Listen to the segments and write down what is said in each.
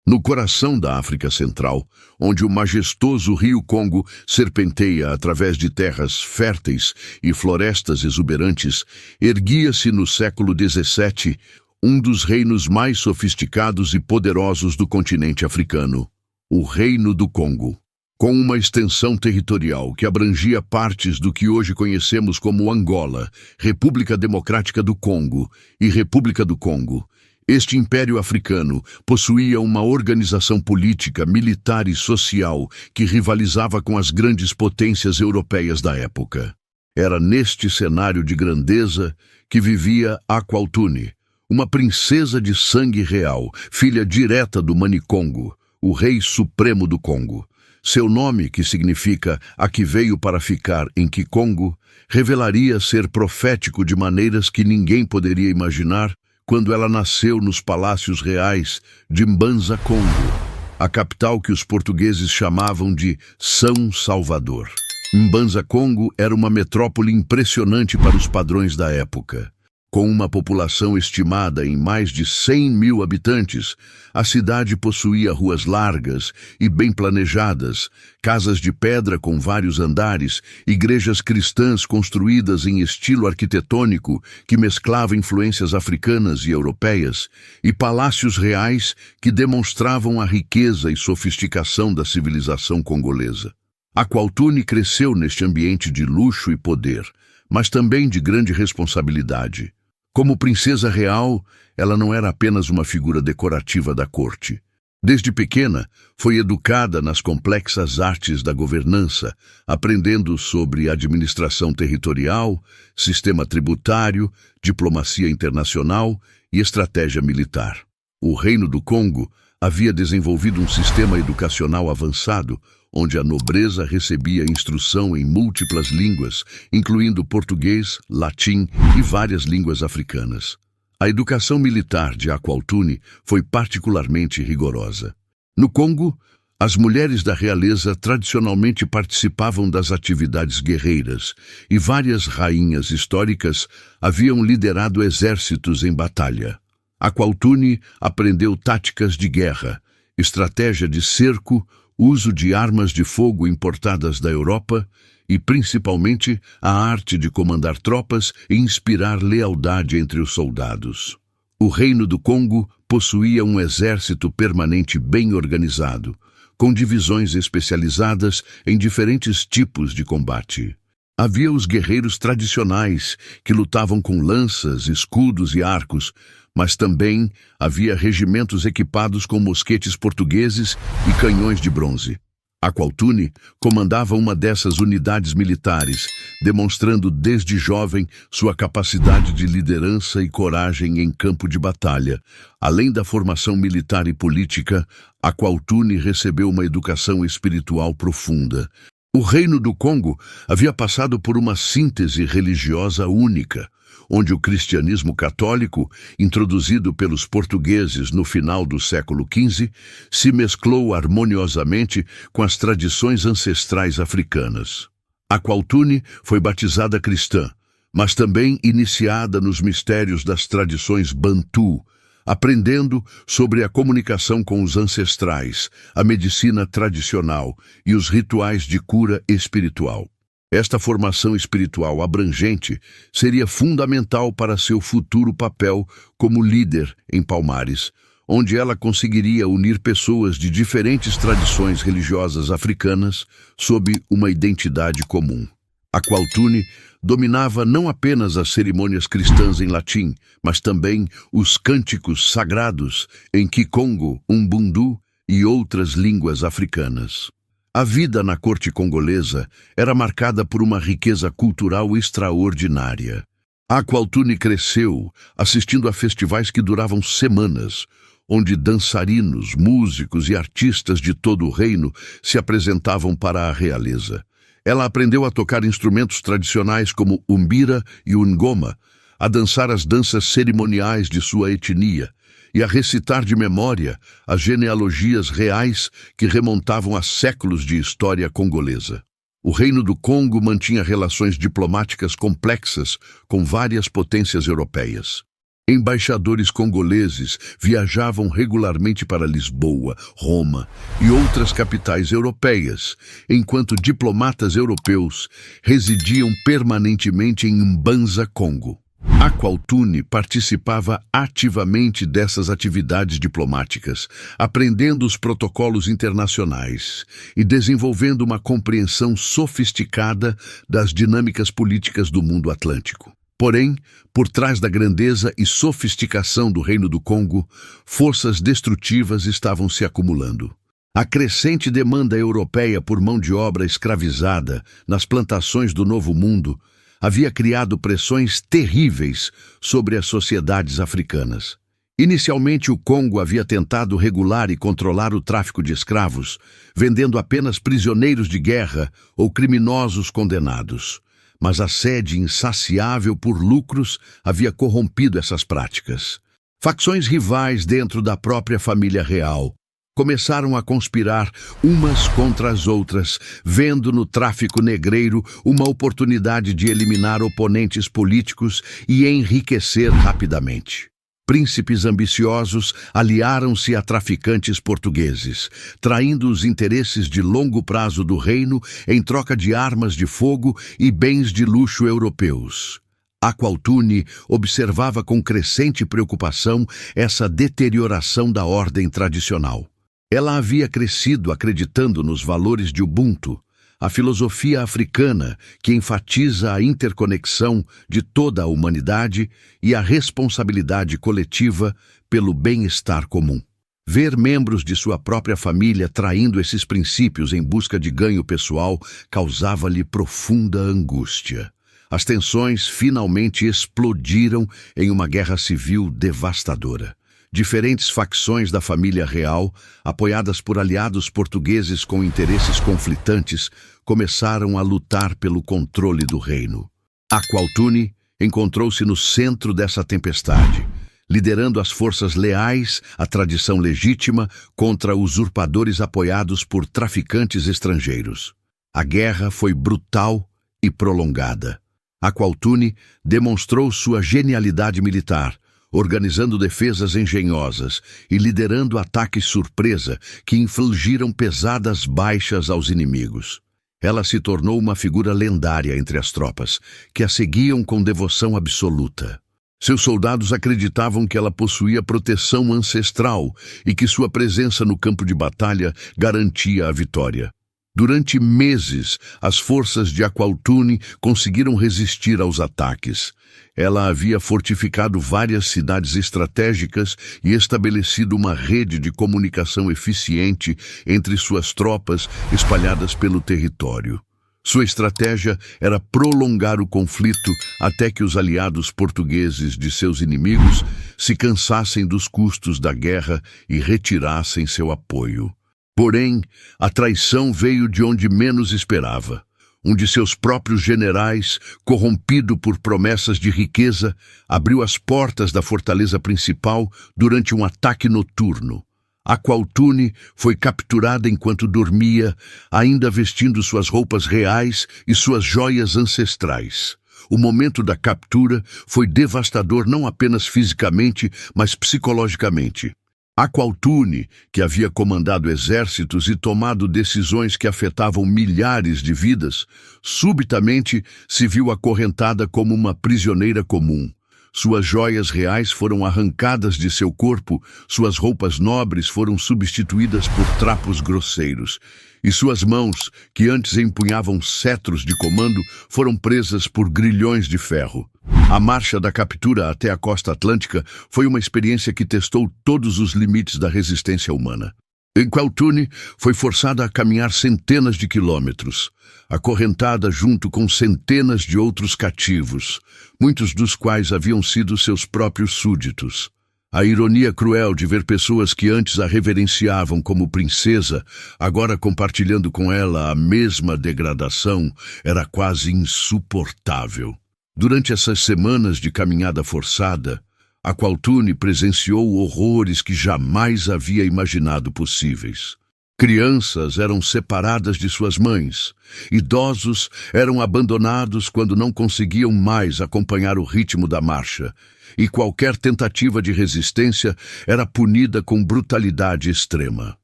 No coração da África Central, onde o majestoso rio Congo serpenteia através de terras férteis e florestas exuberantes, erguia-se no século XVII um dos reinos mais sofisticados e poderosos do continente africano, o Reino do Congo. Com uma extensão territorial que abrangia partes do que hoje conhecemos como Angola, República Democrática do Congo e República do Congo, este império africano possuía uma organização política, militar e social que rivalizava com as grandes potências europeias da época. Era neste cenário de grandeza que vivia Aqualtune, uma princesa de sangue real, filha direta do Manicongo, o rei supremo do Congo. Seu nome, que significa "a que veio para ficar" em Kikongo, revelaria ser profético de maneiras que ninguém poderia imaginar quando ela nasceu nos palácios reais de Mbanza Congo, a capital que os portugueses chamavam de São Salvador. Mbanza Congo era uma metrópole impressionante para os padrões da época. Com uma população estimada em mais de 100 mil habitantes, a cidade possuía ruas largas e bem planejadas, casas de pedra com vários andares, igrejas cristãs construídas em estilo arquitetônico que mesclava influências africanas e europeias, e palácios reais que demonstravam a riqueza e sofisticação da civilização congolesa. Aqualtune cresceu neste ambiente de luxo e poder, mas também de grande responsabilidade. Como princesa real, ela não era apenas uma figura decorativa da corte. Desde pequena, foi educada nas complexas artes da governança, aprendendo sobre administração territorial, sistema tributário, diplomacia internacional e estratégia militar. O Reino do Congo havia desenvolvido um sistema educacional avançado, onde a nobreza recebia instrução em múltiplas línguas, incluindo português, latim e várias línguas africanas. A educação militar de Aqualtune foi particularmente rigorosa. No Congo, as mulheres da realeza tradicionalmente participavam das atividades guerreiras, e várias rainhas históricas haviam liderado exércitos em batalha. Aqualtune aprendeu táticas de guerra, estratégia de cerco, uso de armas de fogo importadas da Europa e, principalmente, a arte de comandar tropas e inspirar lealdade entre os soldados. O Reino do Congo possuía um exército permanente bem organizado, com divisões especializadas em diferentes tipos de combate. Havia os guerreiros tradicionais, que lutavam com lanças, escudos e arcos, mas também havia regimentos equipados com mosquetes portugueses e canhões de bronze. Aqualtune comandava uma dessas unidades militares, demonstrando desde jovem sua capacidade de liderança e coragem em campo de batalha. Além da formação militar e política, Aqualtune recebeu uma educação espiritual profunda. O Reino do Congo havia passado por uma síntese religiosa única, onde o cristianismo católico, introduzido pelos portugueses no final do século XV, se mesclou harmoniosamente com as tradições ancestrais africanas. Aqualtune foi batizada cristã, mas também iniciada nos mistérios das tradições bantu, aprendendo sobre a comunicação com os ancestrais, a medicina tradicional e os rituais de cura espiritual. Esta formação espiritual abrangente seria fundamental para seu futuro papel como líder em Palmares, onde ela conseguiria unir pessoas de diferentes tradições religiosas africanas sob uma identidade comum. Aqualtune dominava não apenas as cerimônias cristãs em latim, mas também os cânticos sagrados em Kikongo, Umbundu e outras línguas africanas. A vida na corte congolesa era marcada por uma riqueza cultural extraordinária. Aqualtune cresceu assistindo a festivais que duravam semanas, onde dançarinos, músicos e artistas de todo o reino se apresentavam para a realeza. Ela aprendeu a tocar instrumentos tradicionais como umbira e ngoma, a dançar as danças cerimoniais de sua etnia e a recitar de memória as genealogias reais que remontavam a séculos de história congolesa. O Reino do Congo mantinha relações diplomáticas complexas com várias potências europeias. Embaixadores congoleses viajavam regularmente para Lisboa, Roma e outras capitais europeias, enquanto diplomatas europeus residiam permanentemente em Mbanza, Congo. Aqualtune participava ativamente dessas atividades diplomáticas, aprendendo os protocolos internacionais e desenvolvendo uma compreensão sofisticada das dinâmicas políticas do mundo atlântico. Porém, por trás da grandeza e sofisticação do Reino do Congo, forças destrutivas estavam se acumulando. A crescente demanda europeia por mão de obra escravizada nas plantações do Novo Mundo havia criado pressões terríveis sobre as sociedades africanas. Inicialmente, o Congo havia tentado regular e controlar o tráfico de escravos, vendendo apenas prisioneiros de guerra ou criminosos condenados. Mas a sede insaciável por lucros havia corrompido essas práticas. Facções rivais dentro da própria família real começaram a conspirar umas contra as outras, vendo no tráfico negreiro uma oportunidade de eliminar oponentes políticos e enriquecer rapidamente. Príncipes ambiciosos aliaram-se a traficantes portugueses, traindo os interesses de longo prazo do reino em troca de armas de fogo e bens de luxo europeus. Aqualtune observava com crescente preocupação essa deterioração da ordem tradicional. Ela havia crescido acreditando nos valores de Ubuntu, a filosofia africana que enfatiza a interconexão de toda a humanidade e a responsabilidade coletiva pelo bem-estar comum. Ver membros de sua própria família traindo esses princípios em busca de ganho pessoal causava-lhe profunda angústia. As tensões finalmente explodiram em uma guerra civil devastadora. Diferentes facções da família real, apoiadas por aliados portugueses com interesses conflitantes, começaram a lutar pelo controle do reino. Aqualtune encontrou-se no centro dessa tempestade, liderando as forças leais à tradição legítima contra usurpadores apoiados por traficantes estrangeiros. A guerra foi brutal e prolongada. Aqualtune demonstrou sua genialidade militar, organizando defesas engenhosas e liderando ataques surpresa que infligiram pesadas baixas aos inimigos. Ela se tornou uma figura lendária entre as tropas, que a seguiam com devoção absoluta. Seus soldados acreditavam que ela possuía proteção ancestral e que sua presença no campo de batalha garantia a vitória. Durante meses, as forças de Aqualtune conseguiram resistir aos ataques. Ela havia fortificado várias cidades estratégicas e estabelecido uma rede de comunicação eficiente entre suas tropas espalhadas pelo território. Sua estratégia era prolongar o conflito até que os aliados portugueses de seus inimigos se cansassem dos custos da guerra e retirassem seu apoio. Porém, a traição veio de onde menos esperava. Um de seus próprios generais, corrompido por promessas de riqueza, abriu as portas da fortaleza principal durante um ataque noturno. Aqualtune foi capturada enquanto dormia, ainda vestindo suas roupas reais e suas joias ancestrais. O momento da captura foi devastador não apenas fisicamente, mas psicologicamente. Aqualtune, que havia comandado exércitos e tomado decisões que afetavam milhares de vidas, subitamente se viu acorrentada como uma prisioneira comum. Suas joias reais foram arrancadas de seu corpo, suas roupas nobres foram substituídas por trapos grosseiros, e suas mãos, que antes empunhavam cetros de comando, foram presas por grilhões de ferro. A marcha da captura até a costa atlântica foi uma experiência que testou todos os limites da resistência humana. Aqualtune foi forçada a caminhar centenas de quilômetros, acorrentada junto com centenas de outros cativos, muitos dos quais haviam sido seus próprios súditos. A ironia cruel de ver pessoas que antes a reverenciavam como princesa, agora compartilhando com ela a mesma degradação, era quase insuportável. Durante essas semanas de caminhada forçada, Aqualtune presenciou horrores que jamais havia imaginado possíveis. Crianças eram separadas de suas mães, idosos eram abandonados quando não conseguiam mais acompanhar o ritmo da marcha, e qualquer tentativa de resistência era punida com brutalidade extrema.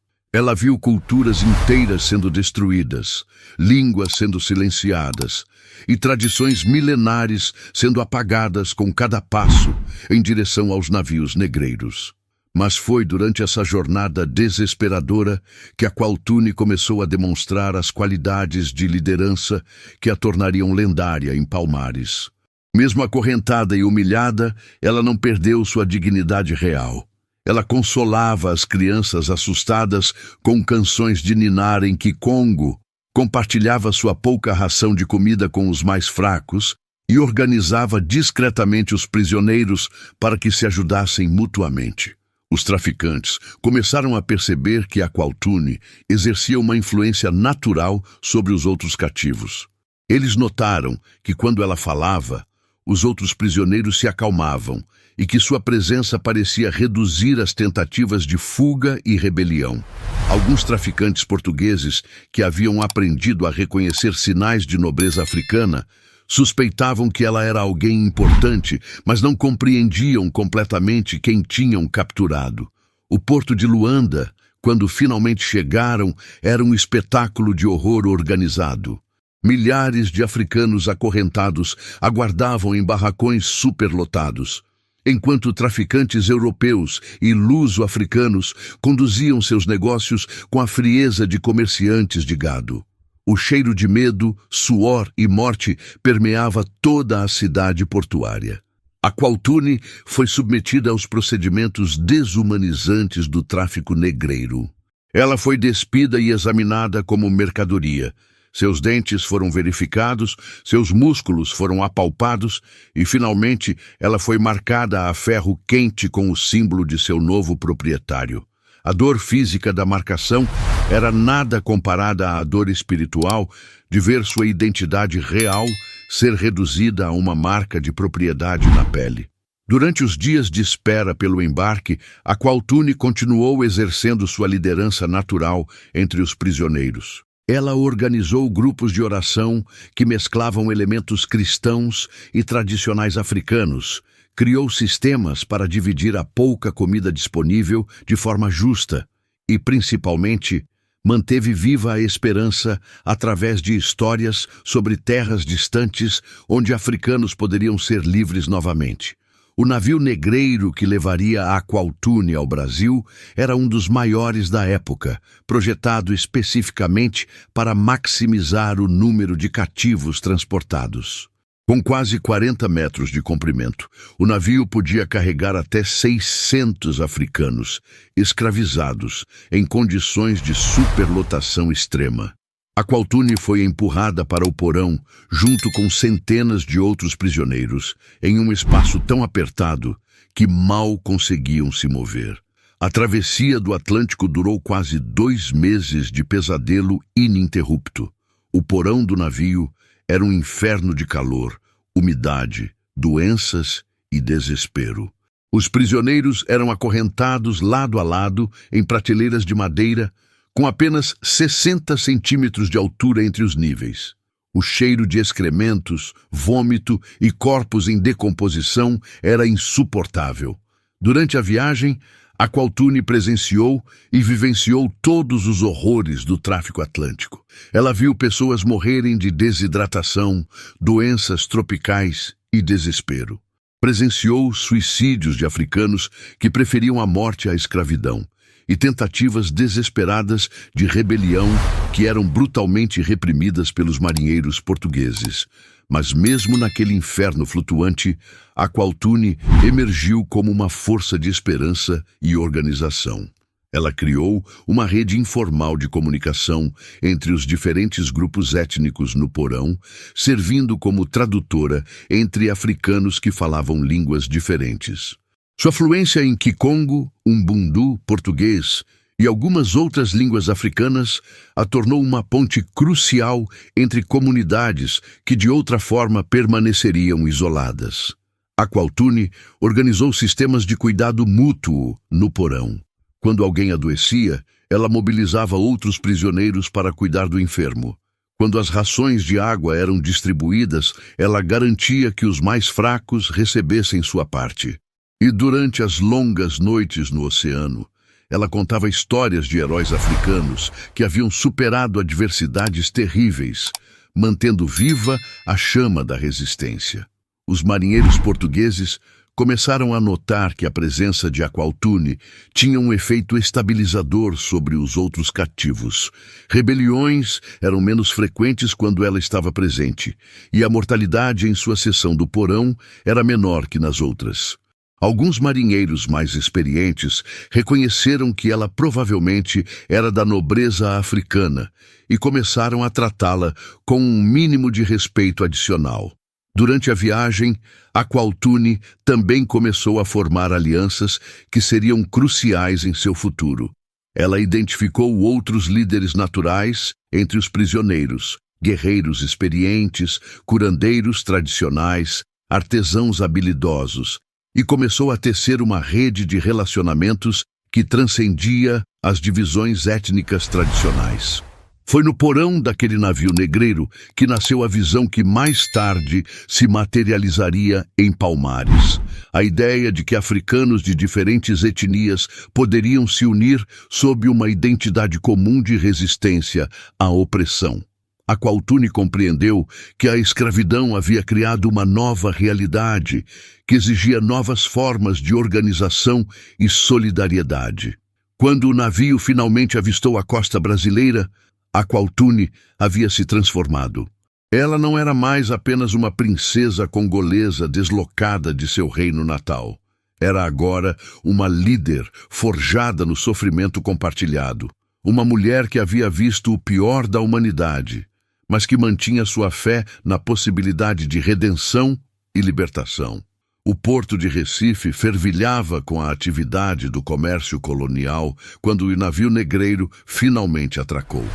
Ela viu culturas inteiras sendo destruídas, línguas sendo silenciadas e tradições milenares sendo apagadas com cada passo em direção aos navios negreiros. Mas foi durante essa jornada desesperadora que a Kwaltuni começou a demonstrar as qualidades de liderança que a tornariam lendária em Palmares. Mesmo acorrentada e humilhada, ela não perdeu sua dignidade real. Ela consolava as crianças assustadas com canções de ninar em Kikongo, compartilhava sua pouca ração de comida com os mais fracos e organizava discretamente os prisioneiros para que se ajudassem mutuamente. Os traficantes começaram a perceber que a Kwaltuni exercia uma influência natural sobre os outros cativos. Eles notaram que quando ela falava, os outros prisioneiros se acalmavam e que sua presença parecia reduzir as tentativas de fuga e rebelião. Alguns traficantes portugueses, que haviam aprendido a reconhecer sinais de nobreza africana, suspeitavam que ela era alguém importante, mas não compreendiam completamente quem tinham capturado. O porto de Luanda, quando finalmente chegaram, era um espetáculo de horror organizado. Milhares de africanos acorrentados aguardavam em barracões superlotados, enquanto traficantes europeus e luso-africanos conduziam seus negócios com a frieza de comerciantes de gado. O cheiro de medo, suor e morte permeava toda a cidade portuária. A Kwaltuni foi submetida aos procedimentos desumanizantes do tráfico negreiro. Ela foi despida e examinada como mercadoria. Seus dentes foram verificados, seus músculos foram apalpados e, finalmente, ela foi marcada a ferro quente com o símbolo de seu novo proprietário. A dor física da marcação era nada comparada à dor espiritual de ver sua identidade real ser reduzida a uma marca de propriedade na pele. Durante os dias de espera pelo embarque, a Kwaltuni continuou exercendo sua liderança natural entre os prisioneiros. Ela organizou grupos de oração que mesclavam elementos cristãos e tradicionais africanos, criou sistemas para dividir a pouca comida disponível de forma justa e, principalmente, manteve viva a esperança através de histórias sobre terras distantes onde africanos poderiam ser livres novamente. O navio negreiro que levaria a Kwaltuni ao Brasil era um dos maiores da época, projetado especificamente para maximizar o número de cativos transportados. Com quase 40 metros de comprimento, o navio podia carregar até 600 africanos, escravizados, em condições de superlotação extrema. A Kwaltuni foi empurrada para o porão, junto com centenas de outros prisioneiros, em um espaço tão apertado que mal conseguiam se mover. A travessia do Atlântico durou quase 2 meses de pesadelo ininterrupto. O porão do navio era um inferno de calor, umidade, doenças e desespero. Os prisioneiros eram acorrentados lado a lado em prateleiras de madeira, com apenas 60 centímetros de altura entre os níveis. O cheiro de excrementos, vômito e corpos em decomposição era insuportável. Durante a viagem, a Kwaltuni presenciou e vivenciou todos os horrores do tráfico atlântico. Ela viu pessoas morrerem de desidratação, doenças tropicais e desespero. Presenciou suicídios de africanos que preferiam a morte à escravidão e tentativas desesperadas de rebelião que eram brutalmente reprimidas pelos marinheiros portugueses. Mas mesmo naquele inferno flutuante, a Kwaltuni emergiu como uma força de esperança e organização. Ela criou uma rede informal de comunicação entre os diferentes grupos étnicos no porão, servindo como tradutora entre africanos que falavam línguas diferentes. Sua fluência em Kikongo, Umbundu, português e algumas outras línguas africanas a tornou uma ponte crucial entre comunidades que de outra forma permaneceriam isoladas. A Kwaltuni organizou sistemas de cuidado mútuo no porão. Quando alguém adoecia, ela mobilizava outros prisioneiros para cuidar do enfermo. Quando as rações de água eram distribuídas, ela garantia que os mais fracos recebessem sua parte. E durante as longas noites no oceano, ela contava histórias de heróis africanos que haviam superado adversidades terríveis, mantendo viva a chama da resistência. Os marinheiros portugueses começaram a notar que a presença de Aqualtune tinha um efeito estabilizador sobre os outros cativos. Rebeliões eram menos frequentes quando ela estava presente, e a mortalidade em sua seção do porão era menor que nas outras. Alguns marinheiros mais experientes reconheceram que ela provavelmente era da nobreza africana e começaram a tratá-la com um mínimo de respeito adicional. Durante a viagem, Aqualtune também começou a formar alianças que seriam cruciais em seu futuro. Ela identificou outros líderes naturais entre os prisioneiros, guerreiros experientes, curandeiros tradicionais, artesãos habilidosos, e começou a tecer uma rede de relacionamentos que transcendia as divisões étnicas tradicionais. Foi no porão daquele navio negreiro que nasceu a visão que mais tarde se materializaria em Palmares. A ideia de que africanos de diferentes etnias poderiam se unir sob uma identidade comum de resistência à opressão. Aqualtune compreendeu que a escravidão havia criado uma nova realidade, que exigia novas formas de organização e solidariedade. Quando o navio finalmente avistou a costa brasileira, Aqualtune havia se transformado. Ela não era mais apenas uma princesa congolesa deslocada de seu reino natal. Era agora uma líder forjada no sofrimento compartilhado. Uma mulher que havia visto o pior da humanidade, mas que mantinha sua fé na possibilidade de redenção e libertação. O porto de Recife fervilhava com a atividade do comércio colonial quando o navio negreiro finalmente atracou.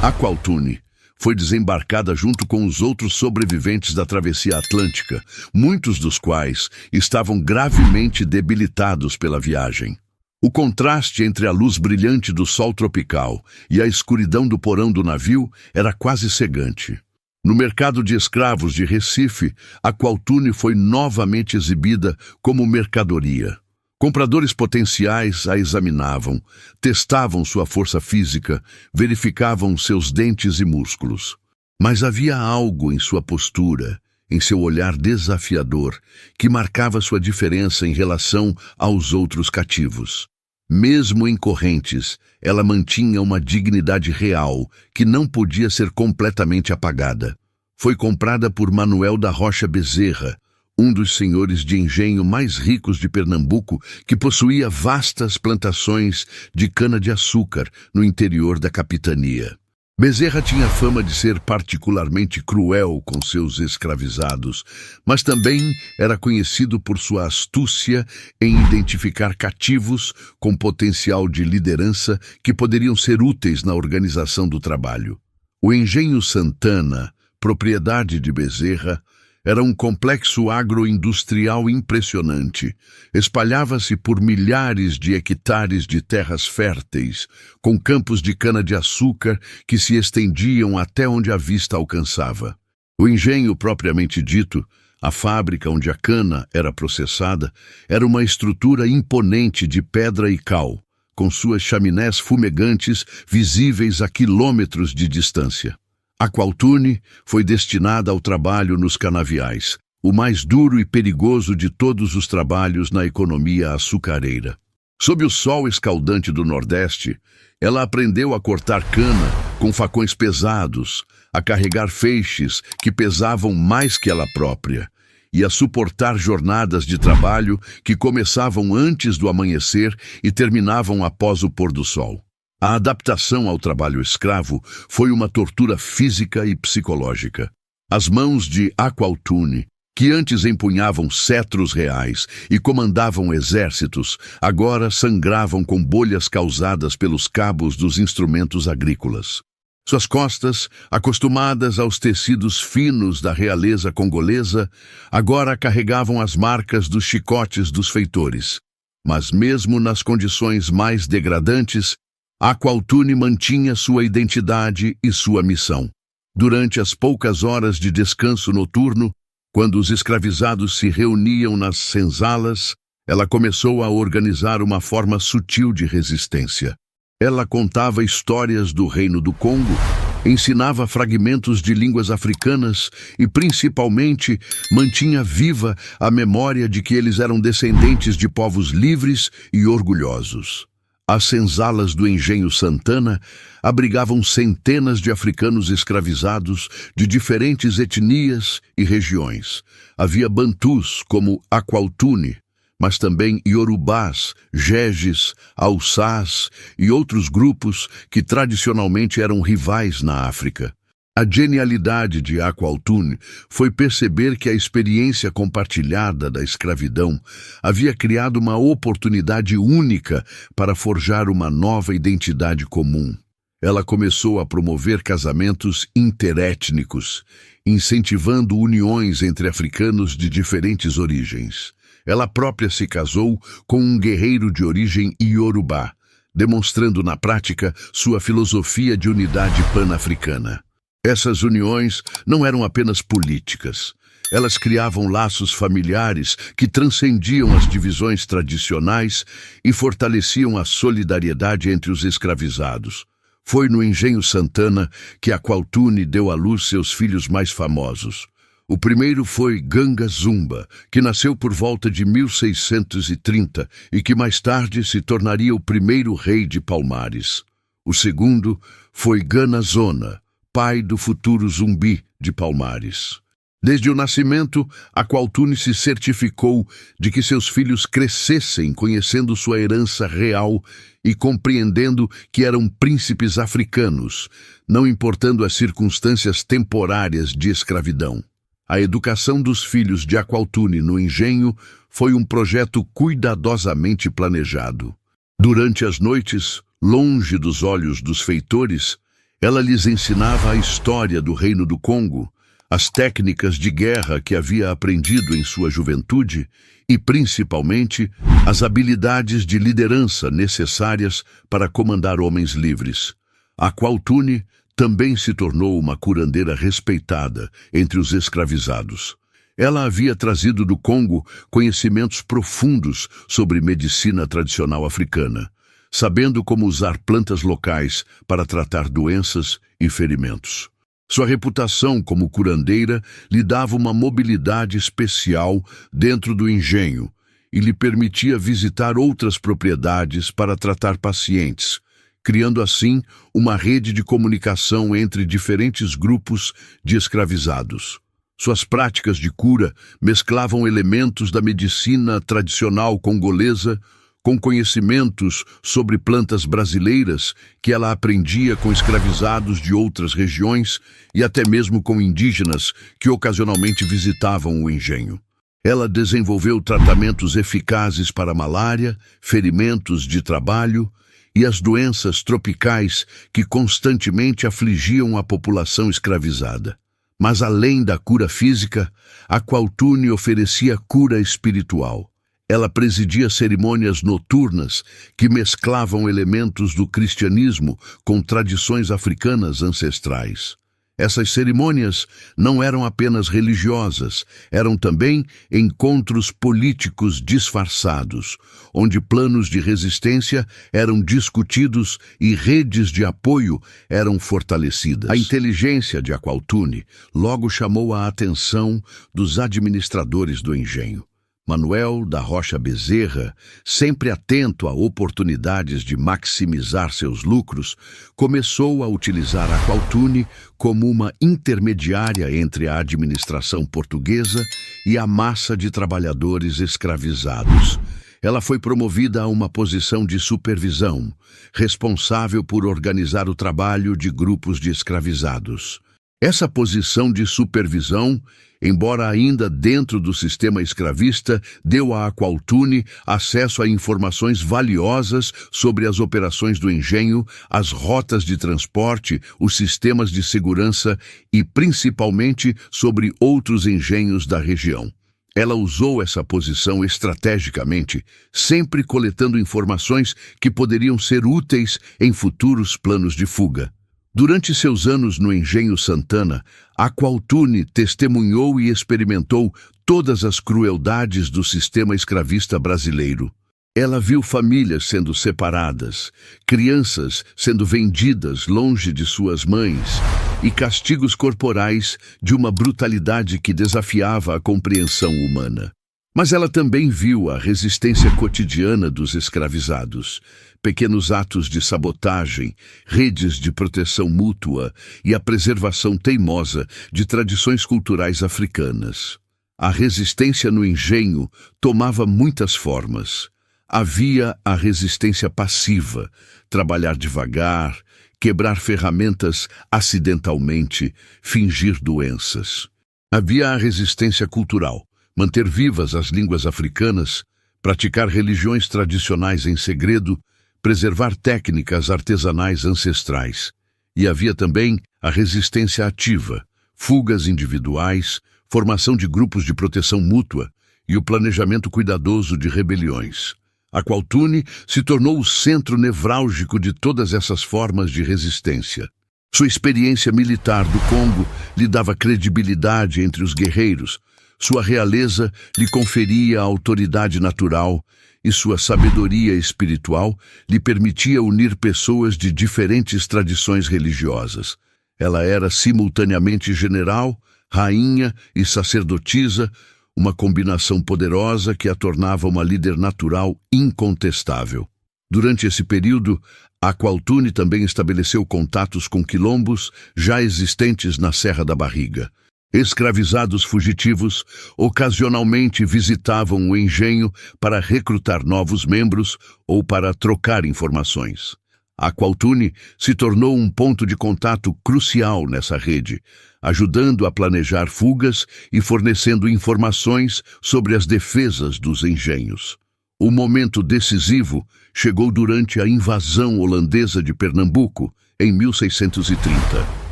Aqualtune foi desembarcada junto com os outros sobreviventes da travessia atlântica, muitos dos quais estavam gravemente debilitados pela viagem. O contraste entre a luz brilhante do sol tropical e a escuridão do porão do navio era quase cegante. No mercado de escravos de Recife, Aqualtune foi novamente exibida como mercadoria. Compradores potenciais a examinavam, testavam sua força física, verificavam seus dentes e músculos. Mas havia algo em sua postura, em seu olhar desafiador, que marcava sua diferença em relação aos outros cativos. Mesmo em correntes, ela mantinha uma dignidade real que não podia ser completamente apagada. Foi comprada por Manuel da Rocha Bezerra, um dos senhores de engenho mais ricos de Pernambuco, que possuía vastas plantações de cana-de-açúcar no interior da capitania. Bezerra tinha fama de ser particularmente cruel com seus escravizados, mas também era conhecido por sua astúcia em identificar cativos com potencial de liderança que poderiam ser úteis na organização do trabalho. O Engenho Santana, propriedade de Bezerra, era um complexo agroindustrial impressionante. Espalhava-se por milhares de hectares de terras férteis, com campos de cana-de-açúcar que se estendiam até onde a vista alcançava. O engenho propriamente dito, a fábrica onde a cana era processada, era uma estrutura imponente de pedra e cal, com suas chaminés fumegantes visíveis a quilômetros de distância. Aqualtune foi destinada ao trabalho nos canaviais, o mais duro e perigoso de todos os trabalhos na economia açucareira. Sob o sol escaldante do Nordeste, ela aprendeu a cortar cana com facões pesados, a carregar feixes que pesavam mais que ela própria, e a suportar jornadas de trabalho que começavam antes do amanhecer e terminavam após o pôr do sol. A adaptação ao trabalho escravo foi uma tortura física e psicológica. As mãos de Aqualtune, que antes empunhavam cetros reais e comandavam exércitos, agora sangravam com bolhas causadas pelos cabos dos instrumentos agrícolas. Suas costas, acostumadas aos tecidos finos da realeza congolesa, agora carregavam as marcas dos chicotes dos feitores. Mas mesmo nas condições mais degradantes, Aqualtune mantinha sua identidade e sua missão. Durante as poucas horas de descanso noturno, quando os escravizados se reuniam nas senzalas, ela começou a organizar uma forma sutil de resistência. Ela contava histórias do Reino do Congo, ensinava fragmentos de línguas africanas e, principalmente, mantinha viva a memória de que eles eram descendentes de povos livres e orgulhosos. As senzalas do Engenho Santana abrigavam centenas de africanos escravizados de diferentes etnias e regiões. Havia bantus como Aqualtune, mas também iorubás, jejes, alçás e outros grupos que tradicionalmente eram rivais na África. A genialidade de Aqualtune foi perceber que a experiência compartilhada da escravidão havia criado uma oportunidade única para forjar uma nova identidade comum. Ela começou a promover casamentos interétnicos, incentivando uniões entre africanos de diferentes origens. Ela própria se casou com um guerreiro de origem iorubá, demonstrando na prática sua filosofia de unidade pan-africana. Essas uniões não eram apenas políticas. Elas criavam laços familiares que transcendiam as divisões tradicionais e fortaleciam a solidariedade entre os escravizados. Foi no Engenho Santana que Aqualtune deu à luz seus filhos mais famosos. O primeiro foi Ganga Zumba, que nasceu por volta de 1630 e que mais tarde se tornaria o primeiro rei de Palmares. O segundo foi Gana Zona, pai do futuro Zumbi de Palmares. Desde o nascimento, Aqualtune se certificou de que seus filhos crescessem conhecendo sua herança real e compreendendo que eram príncipes africanos, não importando as circunstâncias temporárias de escravidão. A educação dos filhos de Aqualtune no engenho foi um projeto cuidadosamente planejado. Durante as noites, longe dos olhos dos feitores, ela lhes ensinava a história do Reino do Congo, as técnicas de guerra que havia aprendido em sua juventude e, principalmente, as habilidades de liderança necessárias para comandar homens livres. Aqualtune também se tornou uma curandeira respeitada entre os escravizados. Ela havia trazido do Congo conhecimentos profundos sobre medicina tradicional africana, sabendo como usar plantas locais para tratar doenças e ferimentos. Sua reputação como curandeira lhe dava uma mobilidade especial dentro do engenho e lhe permitia visitar outras propriedades para tratar pacientes, criando assim uma rede de comunicação entre diferentes grupos de escravizados. Suas práticas de cura mesclavam elementos da medicina tradicional congolesa com conhecimentos sobre plantas brasileiras que ela aprendia com escravizados de outras regiões e até mesmo com indígenas que ocasionalmente visitavam o engenho. Ela desenvolveu tratamentos eficazes para malária, ferimentos de trabalho e as doenças tropicais que constantemente afligiam a população escravizada. Mas além da cura física, Aqualtune oferecia cura espiritual. Ela presidia cerimônias noturnas que mesclavam elementos do cristianismo com tradições africanas ancestrais. Essas cerimônias não eram apenas religiosas, eram também encontros políticos disfarçados, onde planos de resistência eram discutidos e redes de apoio eram fortalecidas. A inteligência de Aqualtune logo chamou a atenção dos administradores do engenho. Manuel da Rocha Bezerra, sempre atento a oportunidades de maximizar seus lucros, começou a utilizar Aqualtune como uma intermediária entre a administração portuguesa e a massa de trabalhadores escravizados. Ela foi promovida a uma posição de supervisão, responsável por organizar o trabalho de grupos de escravizados. Essa posição de supervisão, embora ainda dentro do sistema escravista, deu a Aqualtune acesso a informações valiosas sobre as operações do engenho, as rotas de transporte, os sistemas de segurança e, principalmente, sobre outros engenhos da região. Ela usou essa posição estrategicamente, sempre coletando informações que poderiam ser úteis em futuros planos de fuga. Durante seus anos no Engenho Santana, Aqualtune testemunhou e experimentou todas as crueldades do sistema escravista brasileiro. Ela viu famílias sendo separadas, crianças sendo vendidas longe de suas mães e castigos corporais de uma brutalidade que desafiava a compreensão humana. Mas ela também viu a resistência cotidiana dos escravizados, pequenos atos de sabotagem, redes de proteção mútua e a preservação teimosa de tradições culturais africanas. A resistência no engenho tomava muitas formas. Havia a resistência passiva, trabalhar devagar, quebrar ferramentas acidentalmente, fingir doenças. Havia a resistência cultural, manter vivas as línguas africanas, praticar religiões tradicionais em segredo, preservar técnicas artesanais ancestrais. E havia também a resistência ativa, fugas individuais, formação de grupos de proteção mútua e o planejamento cuidadoso de rebeliões. Aqualtune se tornou o centro nevrálgico de todas essas formas de resistência. Sua experiência militar do Congo lhe dava credibilidade entre os guerreiros, sua realeza lhe conferia a autoridade natural e sua sabedoria espiritual lhe permitia unir pessoas de diferentes tradições religiosas. Ela era simultaneamente general, rainha e sacerdotisa, uma combinação poderosa que a tornava uma líder natural incontestável. Durante esse período, Aqualtune também estabeleceu contatos com quilombos já existentes na Serra da Barriga. Escravizados fugitivos ocasionalmente visitavam o engenho para recrutar novos membros ou para trocar informações. Aqualtune se tornou um ponto de contato crucial nessa rede, ajudando a planejar fugas e fornecendo informações sobre as defesas dos engenhos. O momento decisivo chegou durante a invasão holandesa de Pernambuco, em 1630.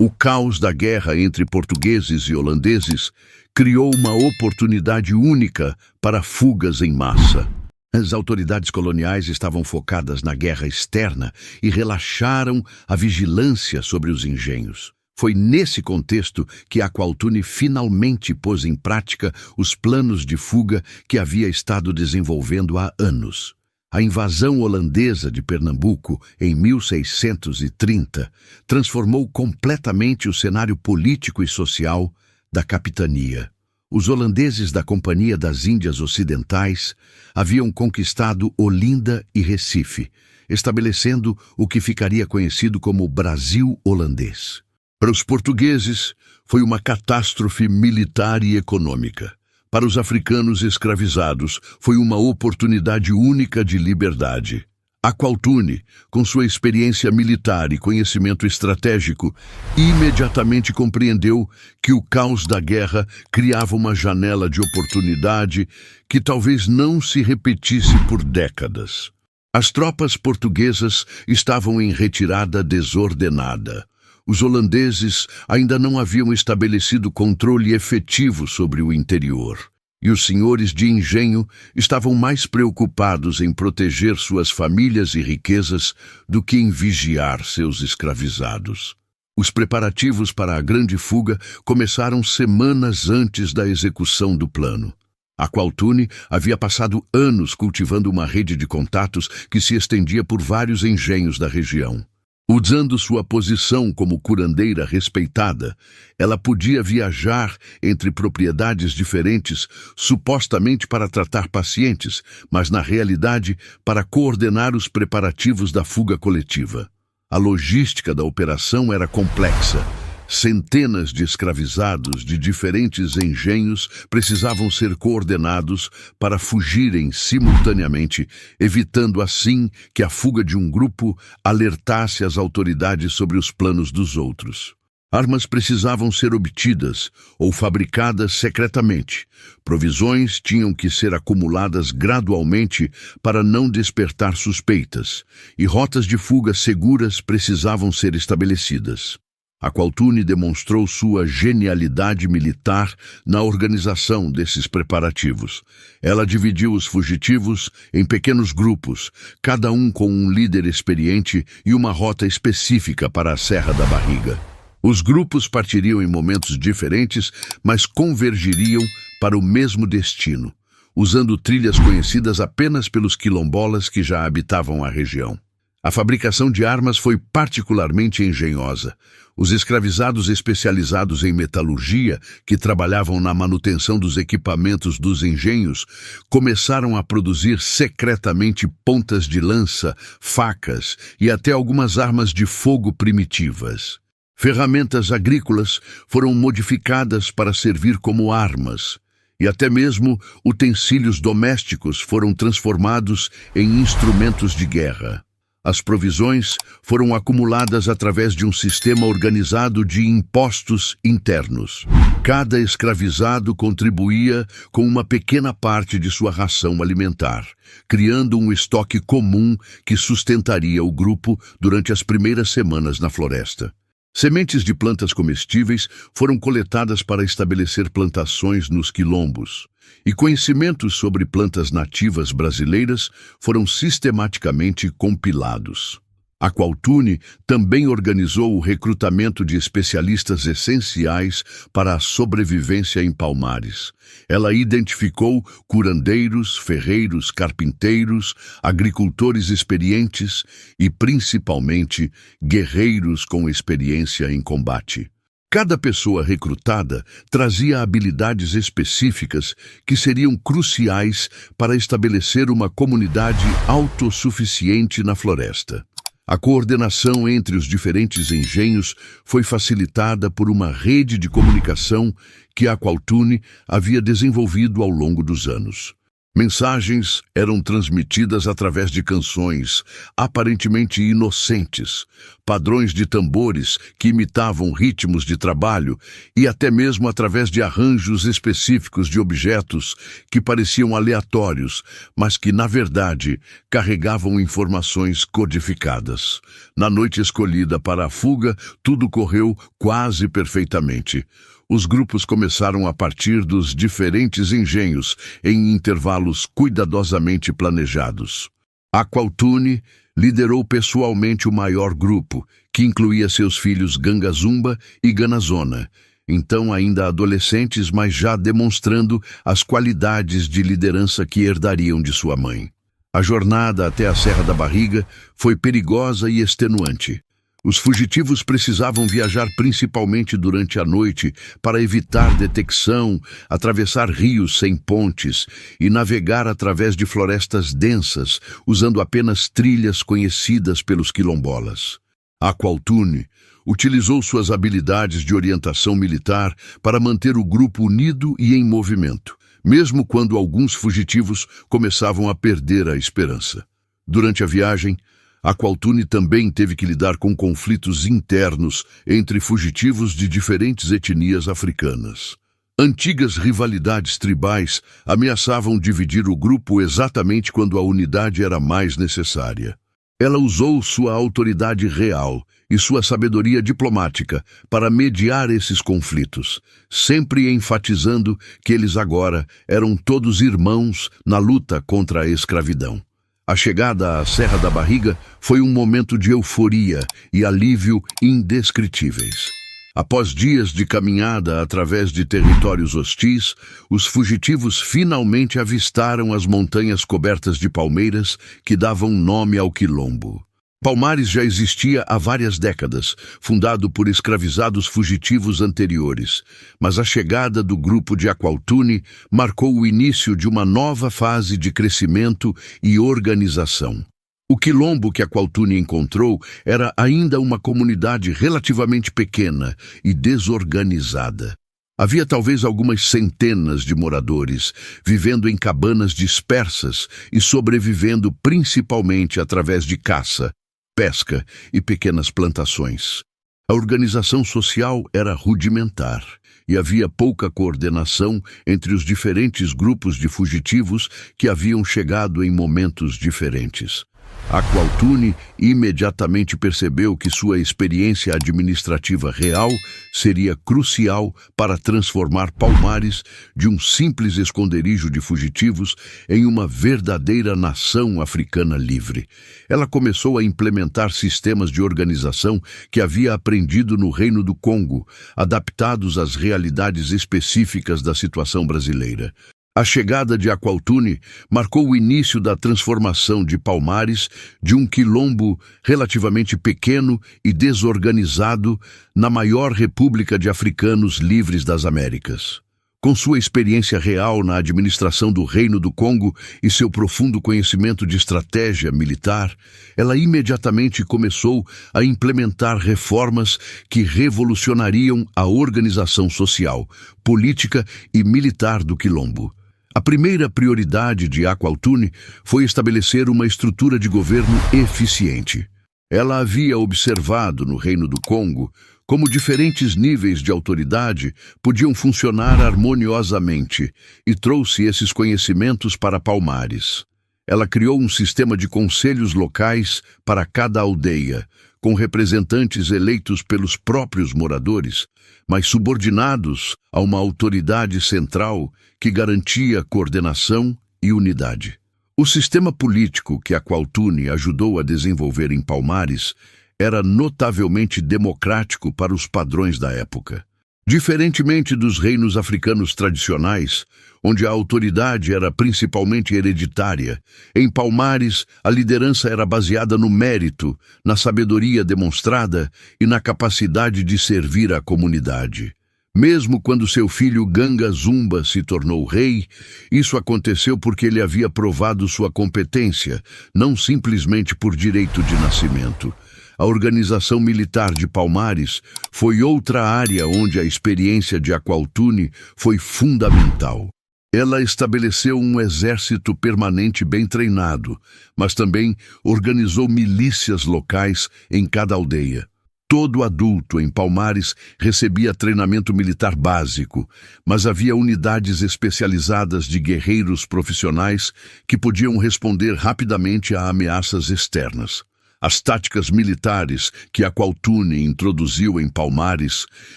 O caos da guerra entre portugueses e holandeses criou uma oportunidade única para fugas em massa. As autoridades coloniais estavam focadas na guerra externa e relaxaram a vigilância sobre os engenhos. Foi nesse contexto que Aqualtune finalmente pôs em prática os planos de fuga que havia estado desenvolvendo há anos. A invasão holandesa de Pernambuco, em 1630, transformou completamente o cenário político e social da capitania. Os holandeses da Companhia das Índias Ocidentais haviam conquistado Olinda e Recife, estabelecendo o que ficaria conhecido como Brasil holandês. Para os portugueses, foi uma catástrofe militar e econômica. Para os africanos escravizados, foi uma oportunidade única de liberdade. Aqualtune, com sua experiência militar e conhecimento estratégico, imediatamente compreendeu que o caos da guerra criava uma janela de oportunidade que talvez não se repetisse por décadas. As tropas portuguesas estavam em retirada desordenada. Os holandeses ainda não haviam estabelecido controle efetivo sobre o interior, e os senhores de engenho estavam mais preocupados em proteger suas famílias e riquezas do que em vigiar seus escravizados. Os preparativos para a grande fuga começaram semanas antes da execução do plano. Aqualtune havia passado anos cultivando uma rede de contatos que se estendia por vários engenhos da região. Usando sua posição como curandeira respeitada, ela podia viajar entre propriedades diferentes, supostamente para tratar pacientes, mas na realidade para coordenar os preparativos da fuga coletiva. A logística da operação era complexa. Centenas de escravizados de diferentes engenhos precisavam ser coordenados para fugirem simultaneamente, evitando assim que a fuga de um grupo alertasse as autoridades sobre os planos dos outros. Armas precisavam ser obtidas ou fabricadas secretamente. Provisões tinham que ser acumuladas gradualmente para não despertar suspeitas, e rotas de fuga seguras precisavam ser estabelecidas. Aqualtune demonstrou sua genialidade militar na organização desses preparativos. Ela dividiu os fugitivos em pequenos grupos, cada um com um líder experiente e uma rota específica para a Serra da Barriga. Os grupos partiriam em momentos diferentes, mas convergiriam para o mesmo destino, usando trilhas conhecidas apenas pelos quilombolas que já habitavam a região. A fabricação de armas foi particularmente engenhosa. Os escravizados especializados em metalurgia, que trabalhavam na manutenção dos equipamentos dos engenhos, começaram a produzir secretamente pontas de lança, facas e até algumas armas de fogo primitivas. Ferramentas agrícolas foram modificadas para servir como armas, e até mesmo utensílios domésticos foram transformados em instrumentos de guerra. As provisões foram acumuladas através de um sistema organizado de impostos internos. Cada escravizado contribuía com uma pequena parte de sua ração alimentar, criando um estoque comum que sustentaria o grupo durante as primeiras semanas na floresta. Sementes de plantas comestíveis foram coletadas para estabelecer plantações nos quilombos, e conhecimentos sobre plantas nativas brasileiras foram sistematicamente compilados. Aqualtune também organizou o recrutamento de especialistas essenciais para a sobrevivência em Palmares. Ela identificou curandeiros, ferreiros, carpinteiros, agricultores experientes e, principalmente, guerreiros com experiência em combate. Cada pessoa recrutada trazia habilidades específicas que seriam cruciais para estabelecer uma comunidade autossuficiente na floresta. A coordenação entre os diferentes engenhos foi facilitada por uma rede de comunicação que Aqualtune havia desenvolvido ao longo dos anos. Mensagens eram transmitidas através de canções aparentemente inocentes, padrões de tambores que imitavam ritmos de trabalho e até mesmo através de arranjos específicos de objetos que pareciam aleatórios, mas que, na verdade, carregavam informações codificadas. Na noite escolhida para a fuga, tudo correu quase perfeitamente. Os grupos começaram a partir dos diferentes engenhos, em intervalos cuidadosamente planejados. Aqualtune liderou pessoalmente o maior grupo, que incluía seus filhos Gangazumba e Ganazona, então ainda adolescentes, mas já demonstrando as qualidades de liderança que herdariam de sua mãe. A jornada até a Serra da Barriga foi perigosa e extenuante. Os fugitivos precisavam viajar principalmente durante a noite para evitar detecção, atravessar rios sem pontes e navegar através de florestas densas, usando apenas trilhas conhecidas pelos quilombolas. Aqualtune utilizou suas habilidades de orientação militar para manter o grupo unido e em movimento, mesmo quando alguns fugitivos começavam a perder a esperança. Durante a viagem, Aqualtune também teve que lidar com conflitos internos entre fugitivos de diferentes etnias africanas. Antigas rivalidades tribais ameaçavam dividir o grupo exatamente quando a unidade era mais necessária. Ela usou sua autoridade real e sua sabedoria diplomática para mediar esses conflitos, sempre enfatizando que eles agora eram todos irmãos na luta contra a escravidão. A chegada à Serra da Barriga foi um momento de euforia e alívio indescritíveis. Após dias de caminhada através de territórios hostis, os fugitivos finalmente avistaram as montanhas cobertas de palmeiras que davam nome ao quilombo. Palmares já existia há várias décadas, fundado por escravizados fugitivos anteriores, mas a chegada do grupo de Aqualtune marcou o início de uma nova fase de crescimento e organização. O quilombo que Aqualtune encontrou era ainda uma comunidade relativamente pequena e desorganizada. Havia talvez algumas centenas de moradores, vivendo em cabanas dispersas e sobrevivendo principalmente através de caça, pesca e pequenas plantações. A organização social era rudimentar e havia pouca coordenação entre os diferentes grupos de fugitivos que haviam chegado em momentos diferentes. Aqualtune imediatamente percebeu que sua experiência administrativa real seria crucial para transformar Palmares de um simples esconderijo de fugitivos em uma verdadeira nação africana livre. Ela começou a implementar sistemas de organização que havia aprendido no Reino do Congo, adaptados às realidades específicas da situação brasileira. A chegada de Aqualtune marcou o início da transformação de Palmares de um quilombo relativamente pequeno e desorganizado na maior república de africanos livres das Américas. Com sua experiência real na administração do Reino do Congo e seu profundo conhecimento de estratégia militar, ela imediatamente começou a implementar reformas que revolucionariam a organização social, política e militar do quilombo. A primeira prioridade de Aqualtune foi estabelecer uma estrutura de governo eficiente. Ela havia observado no Reino do Congo como diferentes níveis de autoridade podiam funcionar harmoniosamente e trouxe esses conhecimentos para Palmares. Ela criou um sistema de conselhos locais para cada aldeia, com representantes eleitos pelos próprios moradores, mas subordinados a uma autoridade central que garantia coordenação e unidade. O sistema político que Aqualtune ajudou a desenvolver em Palmares era notavelmente democrático para os padrões da época. Diferentemente dos reinos africanos tradicionais, onde a autoridade era principalmente hereditária, em Palmares a liderança era baseada no mérito, na sabedoria demonstrada e na capacidade de servir à comunidade. Mesmo quando seu filho Ganga Zumba se tornou rei, isso aconteceu porque ele havia provado sua competência, não simplesmente por direito de nascimento. A organização militar de Palmares foi outra área onde a experiência de Aqualtune foi fundamental. Ela estabeleceu um exército permanente bem treinado, mas também organizou milícias locais em cada aldeia. Todo adulto em Palmares recebia treinamento militar básico, mas havia unidades especializadas de guerreiros profissionais que podiam responder rapidamente a ameaças externas. As táticas militares que Aqualtune introduziu em Palmares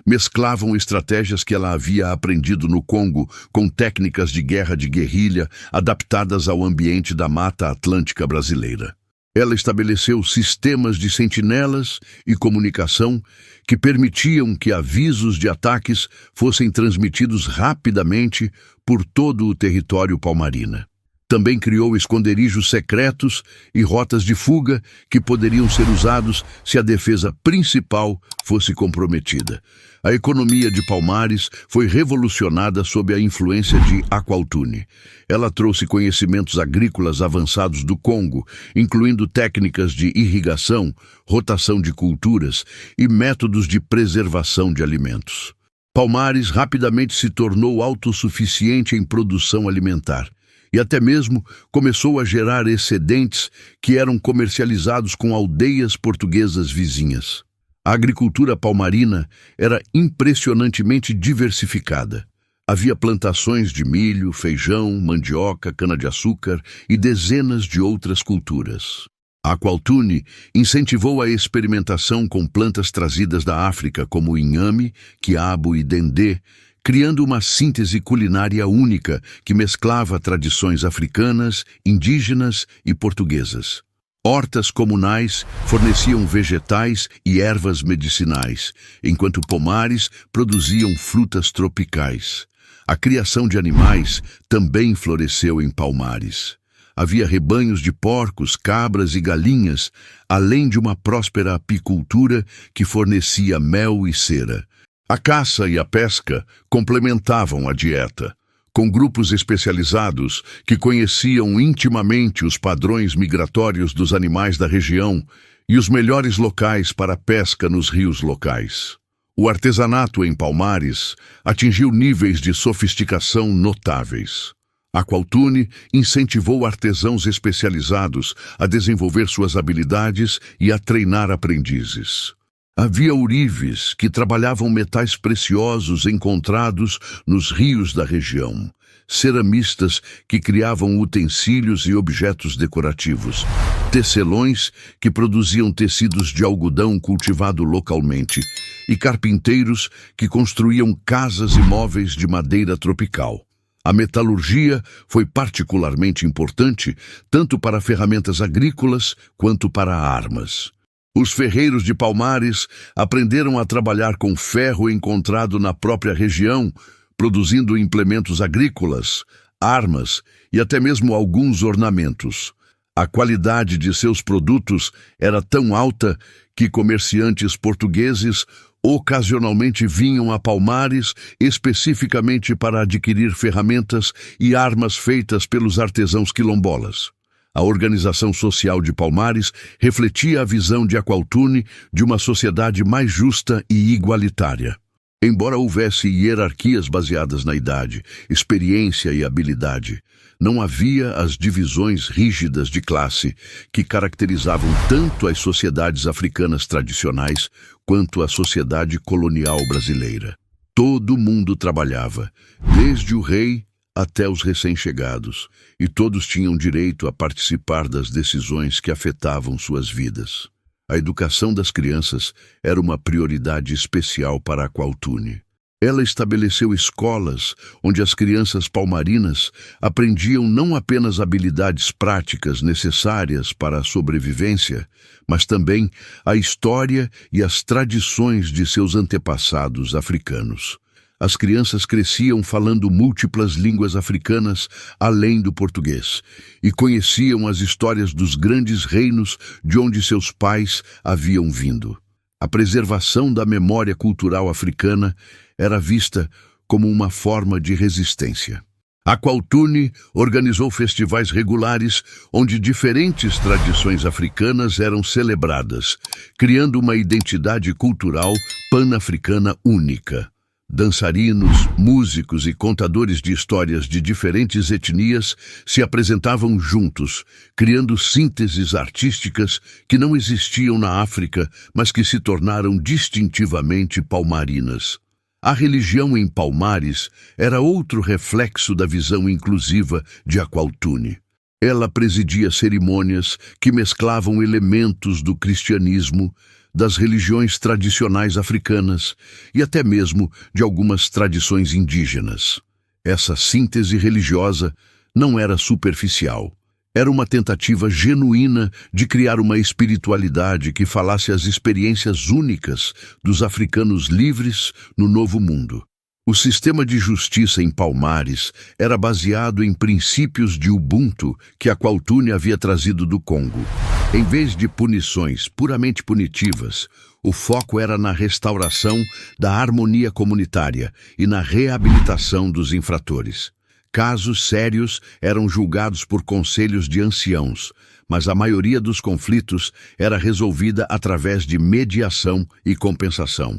mesclavam estratégias que ela havia aprendido no Congo com técnicas de guerra de guerrilha adaptadas ao ambiente da Mata Atlântica brasileira. Ela estabeleceu sistemas de sentinelas e comunicação que permitiam que avisos de ataques fossem transmitidos rapidamente por todo o território palmarina. Também criou esconderijos secretos e rotas de fuga que poderiam ser usados se a defesa principal fosse comprometida. A economia de Palmares foi revolucionada sob a influência de Aqualtune. Ela trouxe conhecimentos agrícolas avançados do Congo, incluindo técnicas de irrigação, rotação de culturas e métodos de preservação de alimentos. Palmares rapidamente se tornou autossuficiente em produção alimentar e até mesmo começou a gerar excedentes que eram comercializados com aldeias portuguesas vizinhas. A agricultura palmarina era impressionantemente diversificada. Havia plantações de milho, feijão, mandioca, cana-de-açúcar e dezenas de outras culturas. Aqualtune incentivou a experimentação com plantas trazidas da África como o inhame, quiabo e dendê, criando uma síntese culinária única que mesclava tradições africanas, indígenas e portuguesas. Hortas comunais forneciam vegetais e ervas medicinais, enquanto pomares produziam frutas tropicais. A criação de animais também floresceu em Palmares. Havia rebanhos de porcos, cabras e galinhas, além de uma próspera apicultura que fornecia mel e cera. A caça e a pesca complementavam a dieta, com grupos especializados que conheciam intimamente os padrões migratórios dos animais da região e os melhores locais para a pesca nos rios locais. O artesanato em Palmares atingiu níveis de sofisticação notáveis. Aqualtune incentivou artesãos especializados a desenvolver suas habilidades e a treinar aprendizes. Havia ourives que trabalhavam metais preciosos encontrados nos rios da região, ceramistas que criavam utensílios e objetos decorativos, tecelões que produziam tecidos de algodão cultivado localmente e carpinteiros que construíam casas e móveis de madeira tropical. A metalurgia foi particularmente importante tanto para ferramentas agrícolas quanto para armas. Os ferreiros de Palmares aprenderam a trabalhar com ferro encontrado na própria região, produzindo implementos agrícolas, armas e até mesmo alguns ornamentos. A qualidade de seus produtos era tão alta que comerciantes portugueses ocasionalmente vinham a Palmares especificamente para adquirir ferramentas e armas feitas pelos artesãos quilombolas. A organização social de Palmares refletia a visão de Aqualtune de uma sociedade mais justa e igualitária. Embora houvesse hierarquias baseadas na idade, experiência e habilidade, não havia as divisões rígidas de classe que caracterizavam tanto as sociedades africanas tradicionais quanto a sociedade colonial brasileira. Todo mundo trabalhava, desde o rei até os recém-chegados, e todos tinham direito a participar das decisões que afetavam suas vidas. A educação das crianças era uma prioridade especial para Aqualtune. Ela estabeleceu escolas onde as crianças palmarinas aprendiam não apenas habilidades práticas necessárias para a sobrevivência, mas também a história e as tradições de seus antepassados africanos. As crianças cresciam falando múltiplas línguas africanas além do português e conheciam as histórias dos grandes reinos de onde seus pais haviam vindo. A preservação da memória cultural africana era vista como uma forma de resistência. Aqualtune organizou festivais regulares onde diferentes tradições africanas eram celebradas, criando uma identidade cultural pan-africana única. Dançarinos, músicos e contadores de histórias de diferentes etnias se apresentavam juntos, criando sínteses artísticas que não existiam na África, mas que se tornaram distintivamente palmarinas. A religião em Palmares era outro reflexo da visão inclusiva de Aqualtune. Ela presidia cerimônias que mesclavam elementos do cristianismo, das religiões tradicionais africanas e até mesmo de algumas tradições indígenas. Essa síntese religiosa não era superficial. Era uma tentativa genuína de criar uma espiritualidade que falasse as experiências únicas dos africanos livres no Novo Mundo. O sistema de justiça em Palmares era baseado em princípios de Ubuntu que Aqualtune havia trazido do Congo. Em vez de punições puramente punitivas, o foco era na restauração da harmonia comunitária e na reabilitação dos infratores. Casos sérios eram julgados por conselhos de anciãos, mas a maioria dos conflitos era resolvida através de mediação e compensação.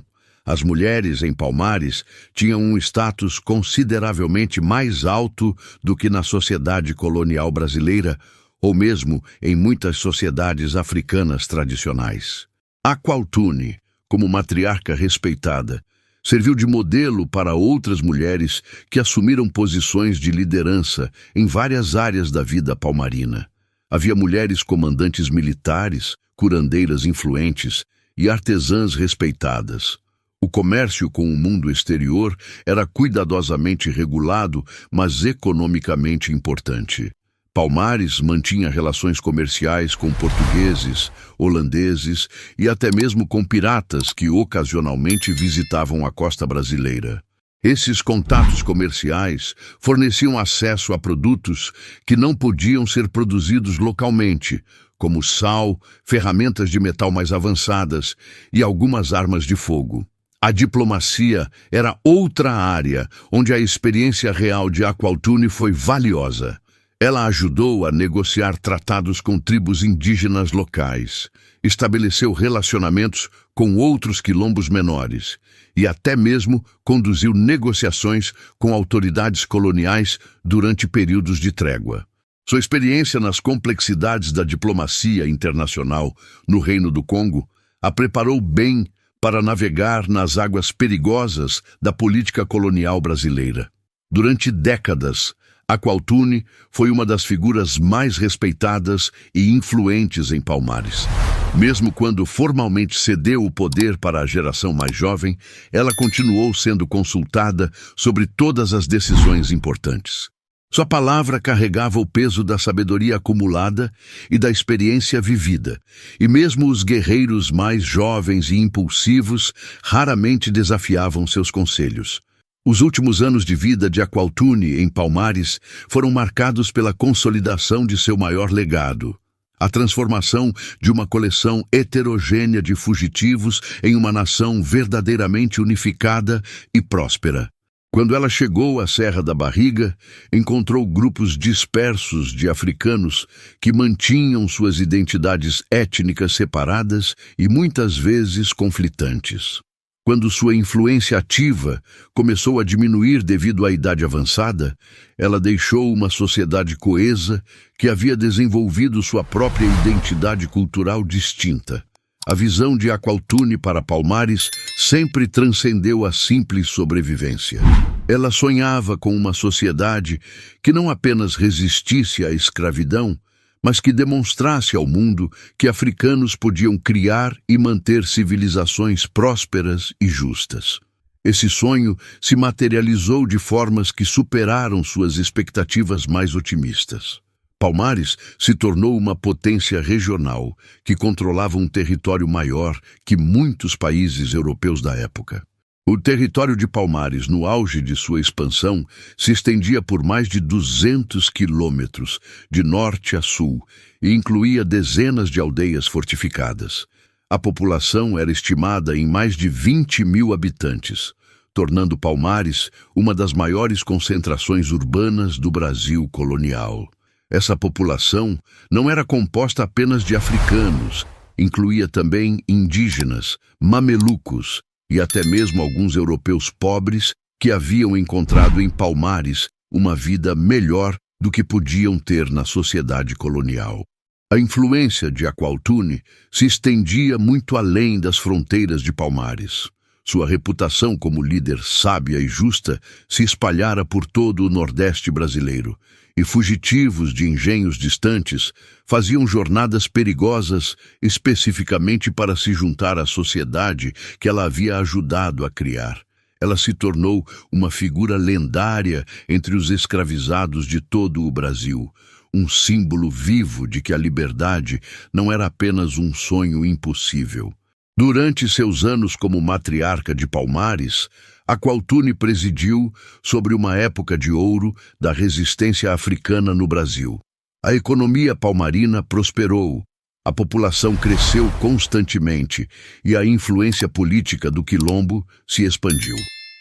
As mulheres em Palmares tinham um status consideravelmente mais alto do que na sociedade colonial brasileira, ou mesmo em muitas sociedades africanas tradicionais. Aqualtune, como matriarca respeitada, serviu de modelo para outras mulheres que assumiram posições de liderança em várias áreas da vida palmarina. Havia mulheres comandantes militares, curandeiras influentes e artesãs respeitadas. O comércio com o mundo exterior era cuidadosamente regulado, mas economicamente importante. Palmares mantinha relações comerciais com portugueses, holandeses e até mesmo com piratas que ocasionalmente visitavam a costa brasileira. Esses contatos comerciais forneciam acesso a produtos que não podiam ser produzidos localmente, como sal, ferramentas de metal mais avançadas e algumas armas de fogo. A diplomacia era outra área onde a experiência real de Aqualtune foi valiosa. Ela ajudou a negociar tratados com tribos indígenas locais, estabeleceu relacionamentos com outros quilombos menores e até mesmo conduziu negociações com autoridades coloniais durante períodos de trégua. Sua experiência nas complexidades da diplomacia internacional no Reino do Congo a preparou bem para navegar nas águas perigosas da política colonial brasileira. Durante décadas, Aqualtune foi uma das figuras mais respeitadas e influentes em Palmares. Mesmo quando formalmente cedeu o poder para a geração mais jovem, ela continuou sendo consultada sobre todas as decisões importantes. Sua palavra carregava o peso da sabedoria acumulada e da experiência vivida, e mesmo os guerreiros mais jovens e impulsivos raramente desafiavam seus conselhos. Os últimos anos de vida de Aqualtune em Palmares foram marcados pela consolidação de seu maior legado, a transformação de uma coleção heterogênea de fugitivos em uma nação verdadeiramente unificada e próspera. Quando ela chegou à Serra da Barriga, encontrou grupos dispersos de africanos que mantinham suas identidades étnicas separadas e muitas vezes conflitantes. Quando sua influência ativa começou a diminuir devido à idade avançada, ela deixou uma sociedade coesa que havia desenvolvido sua própria identidade cultural distinta. A visão de Aqualtune para Palmares sempre transcendeu a simples sobrevivência. Ela sonhava com uma sociedade que não apenas resistisse à escravidão, mas que demonstrasse ao mundo que africanos podiam criar e manter civilizações prósperas e justas. Esse sonho se materializou de formas que superaram suas expectativas mais otimistas. Palmares se tornou uma potência regional que controlava um território maior que muitos países europeus da época. O território de Palmares, no auge de sua expansão, se estendia por mais de 200 quilômetros, de norte a sul, e incluía dezenas de aldeias fortificadas. A população era estimada em mais de 20.000 habitantes, tornando Palmares uma das maiores concentrações urbanas do Brasil colonial. Essa população não era composta apenas de africanos, incluía também indígenas, mamelucos, e até mesmo alguns europeus pobres que haviam encontrado em Palmares uma vida melhor do que podiam ter na sociedade colonial. A influência de Aqualtune se estendia muito além das fronteiras de Palmares. Sua reputação como líder sábia e justa se espalhara por todo o Nordeste brasileiro, e fugitivos de engenhos distantes faziam jornadas perigosas especificamente para se juntar à sociedade que ela havia ajudado a criar. Ela se tornou uma figura lendária entre os escravizados de todo o Brasil, um símbolo vivo de que a liberdade não era apenas um sonho impossível. Durante seus anos como matriarca de Palmares, Aqualtune presidiu sobre uma época de ouro da resistência africana no Brasil. A economia palmarina prosperou, a população cresceu constantemente e a influência política do Quilombo se expandiu.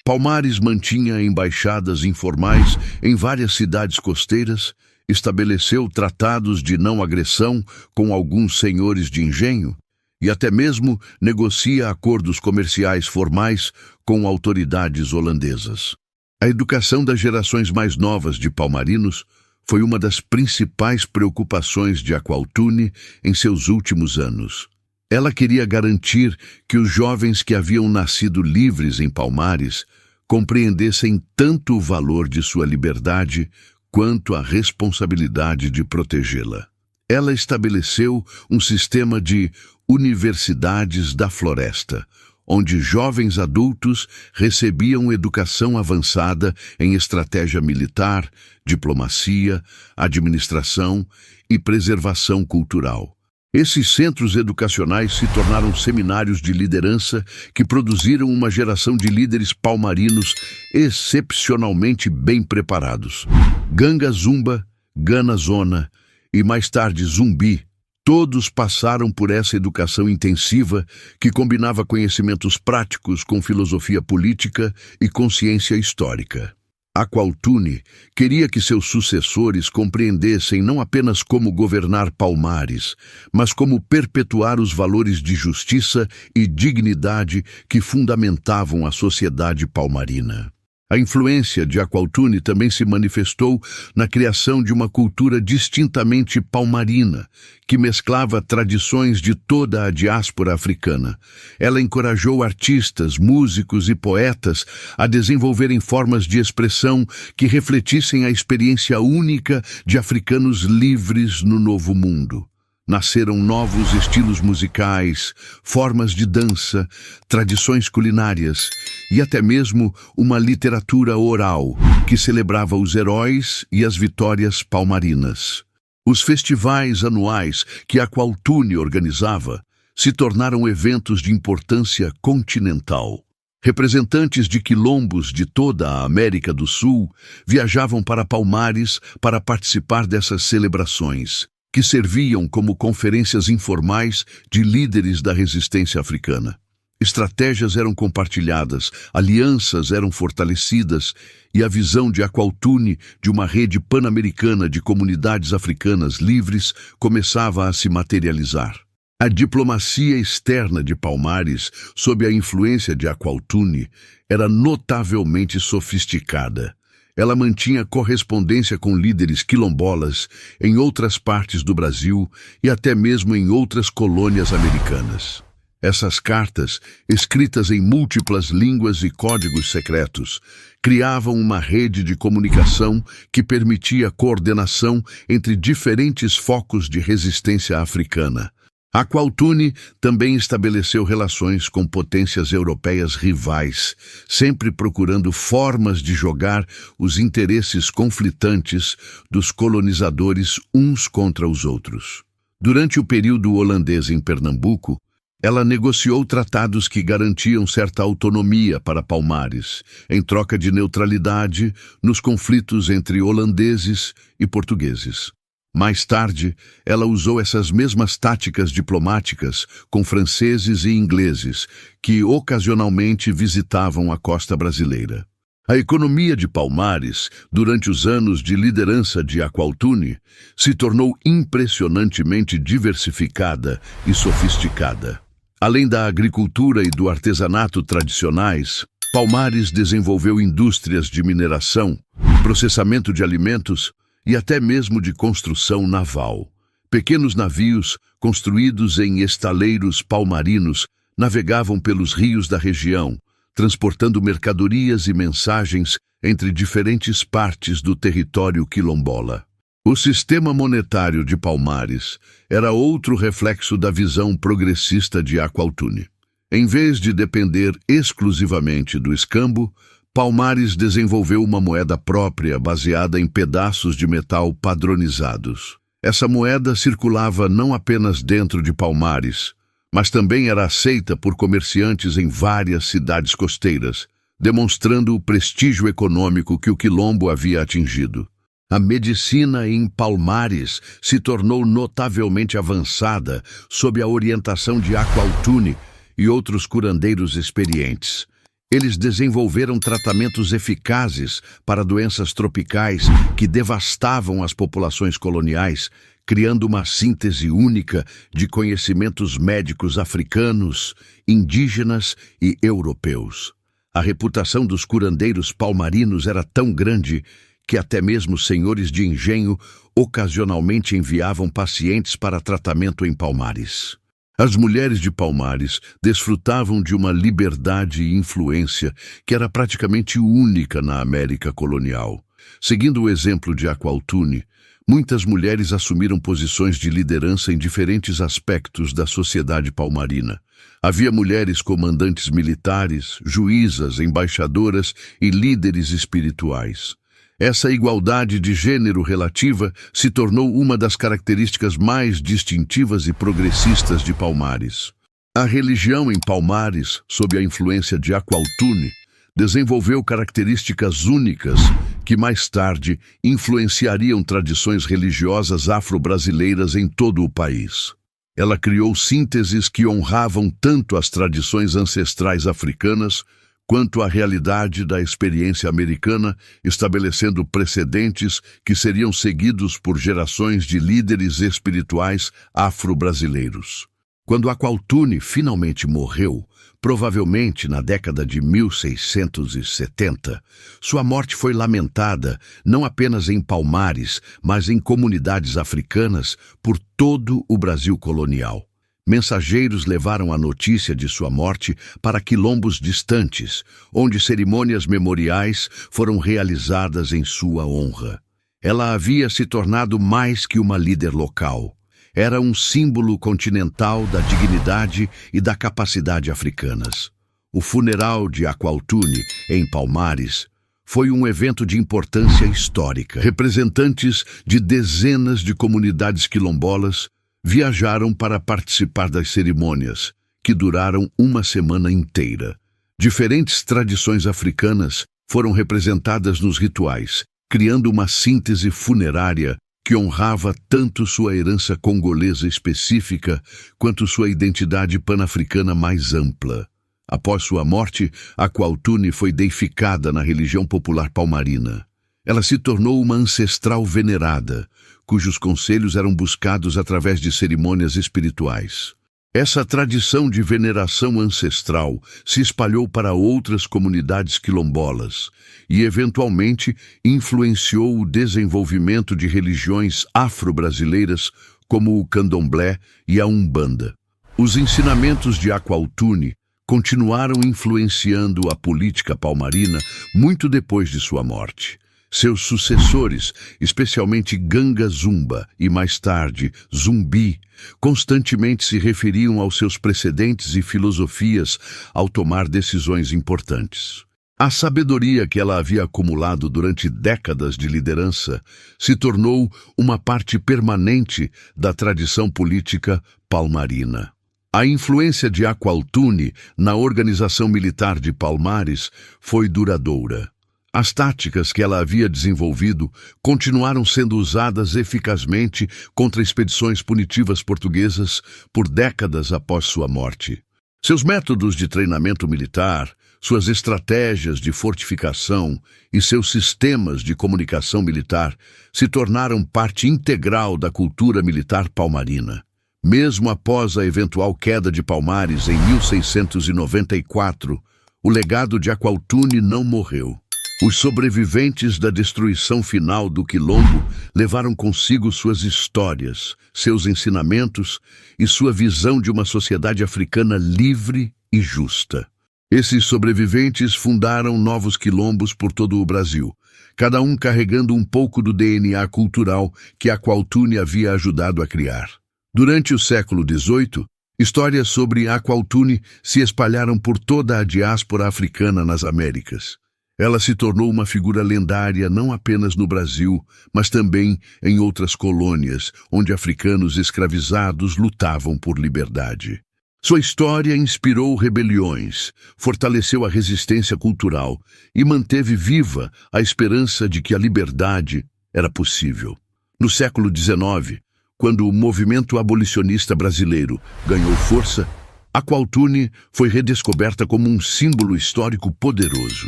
Palmares mantinha embaixadas informais em várias cidades costeiras, estabeleceu tratados de não agressão com alguns senhores de engenho, e até mesmo negocia acordos comerciais formais com autoridades holandesas. A educação das gerações mais novas de palmarinos foi uma das principais preocupações de Aqualtune em seus últimos anos. Ela queria garantir que os jovens que haviam nascido livres em Palmares compreendessem tanto o valor de sua liberdade quanto a responsabilidade de protegê-la. Ela estabeleceu um sistema de universidades da floresta, onde jovens adultos recebiam educação avançada em estratégia militar, diplomacia, administração e preservação cultural. Esses centros educacionais se tornaram seminários de liderança que produziram uma geração de líderes palmarinos excepcionalmente bem preparados. Ganga Zumba, Gana Zona e mais tarde Zumbi, todos passaram por essa educação intensiva que combinava conhecimentos práticos com filosofia política e consciência histórica. Aqualtune queria que seus sucessores compreendessem não apenas como governar Palmares, mas como perpetuar os valores de justiça e dignidade que fundamentavam a sociedade palmarina. A influência de Aqualtune também se manifestou na criação de uma cultura distintamente palmarina, que mesclava tradições de toda a diáspora africana. Ela encorajou artistas, músicos e poetas a desenvolverem formas de expressão que refletissem a experiência única de africanos livres no Novo Mundo. Nasceram novos estilos musicais, formas de dança, tradições culinárias e até mesmo uma literatura oral que celebrava os heróis e as vitórias palmarinas. Os festivais anuais que Aqualtune organizava se tornaram eventos de importância continental. Representantes de quilombos de toda a América do Sul viajavam para Palmares para participar dessas celebrações, que serviam como conferências informais de líderes da resistência africana. Estratégias eram compartilhadas, alianças eram fortalecidas e a visão de Aqualtune de uma rede pan-americana de comunidades africanas livres começava a se materializar. A diplomacia externa de Palmares, sob a influência de Aqualtune, era notavelmente sofisticada. Ela mantinha correspondência com líderes quilombolas em outras partes do Brasil e até mesmo em outras colônias americanas. Essas cartas, escritas em múltiplas línguas e códigos secretos, criavam uma rede de comunicação que permitia coordenação entre diferentes focos de resistência africana. Aqualtune também estabeleceu relações com potências europeias rivais, sempre procurando formas de jogar os interesses conflitantes dos colonizadores uns contra os outros. Durante o período holandês em Pernambuco, ela negociou tratados que garantiam certa autonomia para Palmares, em troca de neutralidade nos conflitos entre holandeses e portugueses. Mais tarde, ela usou essas mesmas táticas diplomáticas com franceses e ingleses, que ocasionalmente visitavam a costa brasileira. A economia de Palmares, durante os anos de liderança de Aqualtune, se tornou impressionantemente diversificada e sofisticada. Além da agricultura e do artesanato tradicionais, Palmares desenvolveu indústrias de mineração, processamento de alimentos e até mesmo de construção naval. Pequenos navios, construídos em estaleiros palmarinos, navegavam pelos rios da região, transportando mercadorias e mensagens entre diferentes partes do território quilombola. O sistema monetário de Palmares era outro reflexo da visão progressista de Aqualtune. Em vez de depender exclusivamente do escambo, Palmares desenvolveu uma moeda própria baseada em pedaços de metal padronizados. Essa moeda circulava não apenas dentro de Palmares, mas também era aceita por comerciantes em várias cidades costeiras, demonstrando o prestígio econômico que o quilombo havia atingido. A medicina em Palmares se tornou notavelmente avançada sob a orientação de Aqualtune e outros curandeiros experientes. Eles desenvolveram tratamentos eficazes para doenças tropicais que devastavam as populações coloniais, criando uma síntese única de conhecimentos médicos africanos, indígenas e europeus. A reputação dos curandeiros palmarinos era tão grande que até mesmo senhores de engenho ocasionalmente enviavam pacientes para tratamento em Palmares. As mulheres de Palmares desfrutavam de uma liberdade e influência que era praticamente única na América colonial. Seguindo o exemplo de Aqualtune, muitas mulheres assumiram posições de liderança em diferentes aspectos da sociedade palmarina. Havia mulheres comandantes militares, juízas, embaixadoras e líderes espirituais. Essa igualdade de gênero relativa se tornou uma das características mais distintivas e progressistas de Palmares. A religião em Palmares, sob a influência de Aqualtune, desenvolveu características únicas que mais tarde influenciariam tradições religiosas afro-brasileiras em todo o país. Ela criou sínteses que honravam tanto as tradições ancestrais africanas quanto a realidade da experiência americana, estabelecendo precedentes que seriam seguidos por gerações de líderes espirituais afro-brasileiros. Quando Aqualtune finalmente morreu, provavelmente na década de 1670, sua morte foi lamentada não apenas em Palmares, mas em comunidades africanas por todo o Brasil colonial. Mensageiros levaram a notícia de sua morte para quilombos distantes, onde cerimônias memoriais foram realizadas em sua honra. Ela havia se tornado mais que uma líder local. Era um símbolo continental da dignidade e da capacidade africanas. O funeral de Aqualtune, em Palmares, foi um evento de importância histórica. Representantes de dezenas de comunidades quilombolas viajaram para participar das cerimônias, que duraram uma semana inteira. Diferentes tradições africanas foram representadas nos rituais, criando uma síntese funerária que honrava tanto sua herança congolesa específica quanto sua identidade pan-africana mais ampla. Após sua morte, Aqualtune foi deificada na religião popular palmarina. Ela se tornou uma ancestral venerada, cujos conselhos eram buscados através de cerimônias espirituais. Essa tradição de veneração ancestral se espalhou para outras comunidades quilombolas e, eventualmente, influenciou o desenvolvimento de religiões afro-brasileiras como o candomblé e a umbanda. Os ensinamentos de Aqualtune continuaram influenciando a política palmarina muito depois de sua morte. Seus sucessores, especialmente Ganga Zumba e mais tarde Zumbi, constantemente se referiam aos seus precedentes e filosofias ao tomar decisões importantes. A sabedoria que ela havia acumulado durante décadas de liderança se tornou uma parte permanente da tradição política palmarina. A influência de Aqualtune na organização militar de Palmares foi duradoura. As táticas que ela havia desenvolvido continuaram sendo usadas eficazmente contra expedições punitivas portuguesas por décadas após sua morte. Seus métodos de treinamento militar, suas estratégias de fortificação e seus sistemas de comunicação militar se tornaram parte integral da cultura militar palmarina. Mesmo após a eventual queda de Palmares em 1694, o legado de Aqualtune não morreu. Os sobreviventes da destruição final do Quilombo levaram consigo suas histórias, seus ensinamentos e sua visão de uma sociedade africana livre e justa. Esses sobreviventes fundaram novos quilombos por todo o Brasil, cada um carregando um pouco do DNA cultural que Aqualtune havia ajudado a criar. Durante o século XVIII, histórias sobre Aqualtune se espalharam por toda a diáspora africana nas Américas. Ela se tornou uma figura lendária não apenas no Brasil, mas também em outras colônias, onde africanos escravizados lutavam por liberdade. Sua história inspirou rebeliões, fortaleceu a resistência cultural e manteve viva a esperança de que a liberdade era possível. No século XIX, quando o movimento abolicionista brasileiro ganhou força, Aqualtune foi redescoberta como um símbolo histórico poderoso.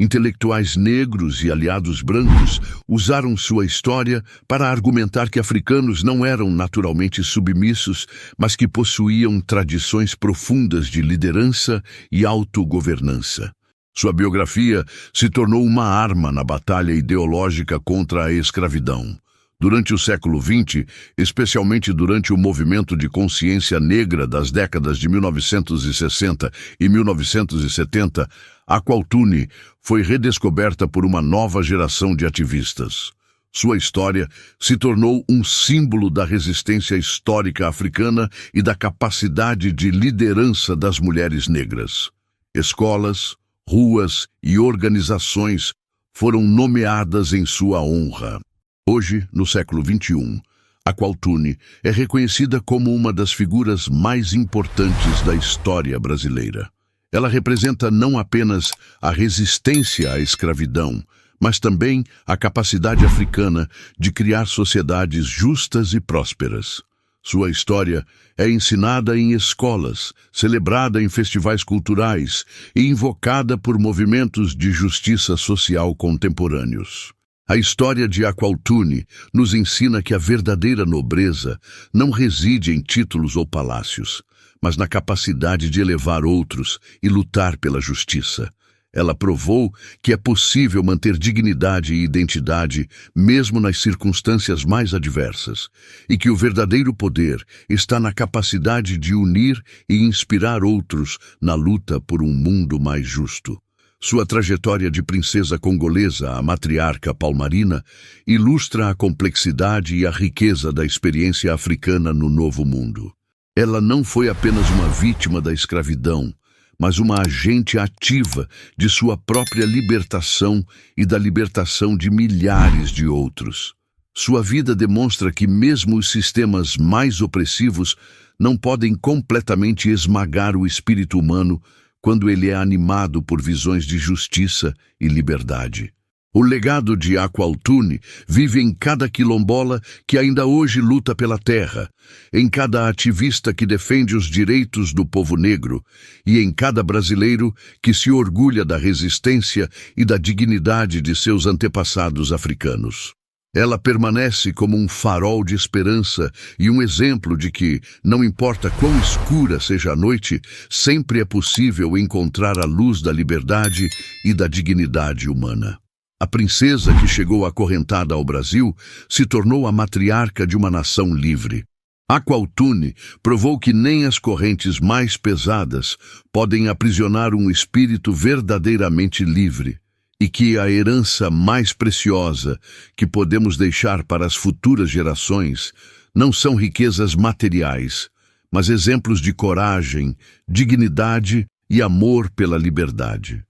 Intelectuais negros e aliados brancos usaram sua história para argumentar que africanos não eram naturalmente submissos, mas que possuíam tradições profundas de liderança e autogovernança. Sua biografia se tornou uma arma na batalha ideológica contra a escravidão. Durante o século XX, especialmente durante o movimento de consciência negra das décadas de 1960 e 1970, Aqualtune foi redescoberta por uma nova geração de ativistas. Sua história se tornou um símbolo da resistência histórica africana e da capacidade de liderança das mulheres negras. Escolas, ruas e organizações foram nomeadas em sua honra. Hoje, no século XXI, Aqualtune é reconhecida como uma das figuras mais importantes da história brasileira. Ela representa não apenas a resistência à escravidão, mas também a capacidade africana de criar sociedades justas e prósperas. Sua história é ensinada em escolas, celebrada em festivais culturais e invocada por movimentos de justiça social contemporâneos. A história de Aqualtune nos ensina que a verdadeira nobreza não reside em títulos ou palácios, mas na capacidade de elevar outros e lutar pela justiça. Ela provou que é possível manter dignidade e identidade mesmo nas circunstâncias mais adversas, e que o verdadeiro poder está na capacidade de unir e inspirar outros na luta por um mundo mais justo. Sua trajetória de princesa congolesa, a matriarca Palmarina, ilustra a complexidade e a riqueza da experiência africana no Novo Mundo. Ela não foi apenas uma vítima da escravidão, mas uma agente ativa de sua própria libertação e da libertação de milhares de outros. Sua vida demonstra que mesmo os sistemas mais opressivos não podem completamente esmagar o espírito humano quando ele é animado por visões de justiça e liberdade. O legado de Aqualtune vive em cada quilombola que ainda hoje luta pela terra, em cada ativista que defende os direitos do povo negro e em cada brasileiro que se orgulha da resistência e da dignidade de seus antepassados africanos. Ela permanece como um farol de esperança e um exemplo de que, não importa quão escura seja a noite, sempre é possível encontrar a luz da liberdade e da dignidade humana. A princesa que chegou acorrentada ao Brasil se tornou a matriarca de uma nação livre. Aqualtune provou que nem as correntes mais pesadas podem aprisionar um espírito verdadeiramente livre, e que a herança mais preciosa que podemos deixar para as futuras gerações não são riquezas materiais, mas exemplos de coragem, dignidade e amor pela liberdade.